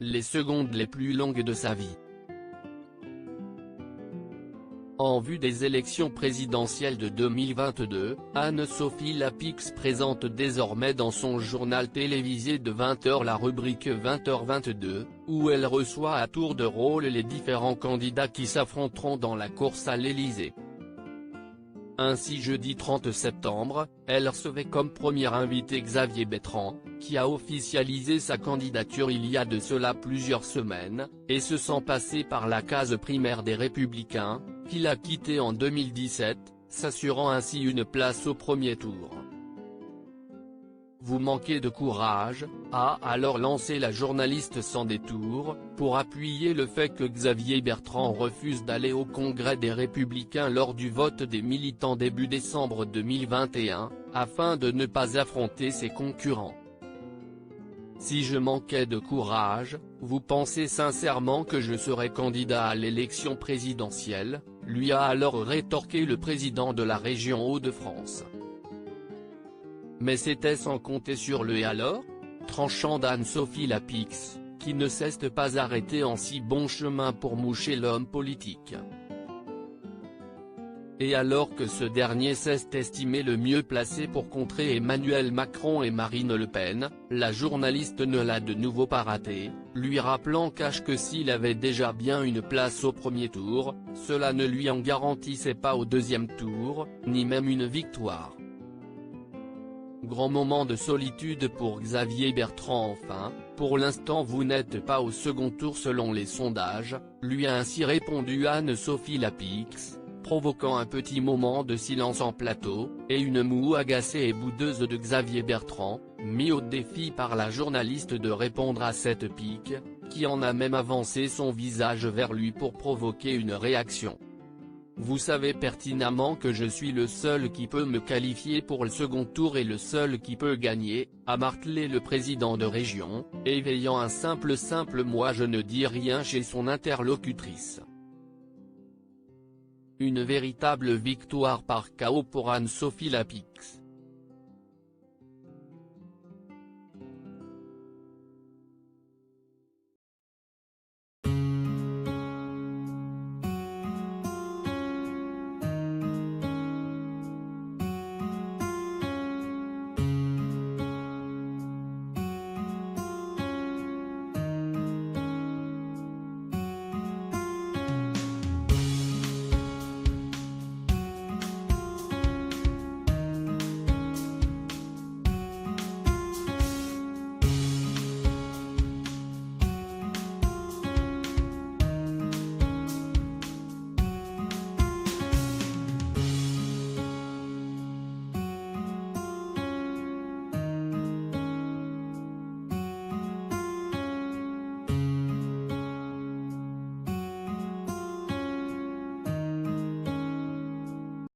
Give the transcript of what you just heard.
les secondes les plus longues de sa vie. En vue des élections présidentielles de 2022, Anne-Sophie Lapix présente désormais dans son journal télévisé de 20h la rubrique 20h22, où elle reçoit à tour de rôle les différents candidats qui s'affronteront dans la course à l'Élysée. Ainsi jeudi 30 septembre, elle recevait comme premier invité Xavier Bertrand, qui a officialisé sa candidature il y a de cela plusieurs semaines, et se sent passer par la case primaire des Républicains, qu'il a quitté en 2017, s'assurant ainsi une place au premier tour. Vous manquez de courage, a alors lancé la journaliste sans détour, pour appuyer le fait que Xavier Bertrand refuse d'aller au Congrès des Républicains lors du vote des militants début décembre 2021, afin de ne pas affronter ses concurrents. Si je manquais de courage, vous pensez sincèrement que je serais candidat à l'élection présidentielle, lui a alors rétorqué le président de la région Hauts-de-France. Mais c'était sans compter sur le « et alors ?» tranchant d'Anne-Sophie Lapix, qui ne cesse de pas arrêter en si bon chemin pour moucher l'homme politique. Et alors que ce dernier s'est estimé le mieux placé pour contrer Emmanuel Macron et Marine Le Pen, la journaliste ne l'a de nouveau pas raté, lui rappelant que s'il avait déjà bien une place au premier tour, cela ne lui en garantissait pas au deuxième tour, ni même une victoire. Grand moment de solitude pour Xavier Bertrand enfin, pour l'instant vous n'êtes pas au second tour selon les sondages, lui a ainsi répondu Anne-Sophie Lapix, provoquant un petit moment de silence en plateau, et une moue agacée et boudeuse de Xavier Bertrand, mis au défi par la journaliste de répondre à cette pique, qui en a même avancé son visage vers lui pour provoquer une réaction. Vous savez pertinemment que je suis le seul qui peut me qualifier pour le second tour et le seul qui peut gagner, a martelé le président de région, éveillant un simple moi je ne dis rien chez son interlocutrice. Une véritable victoire par KO pour Anne-Sophie Lapix.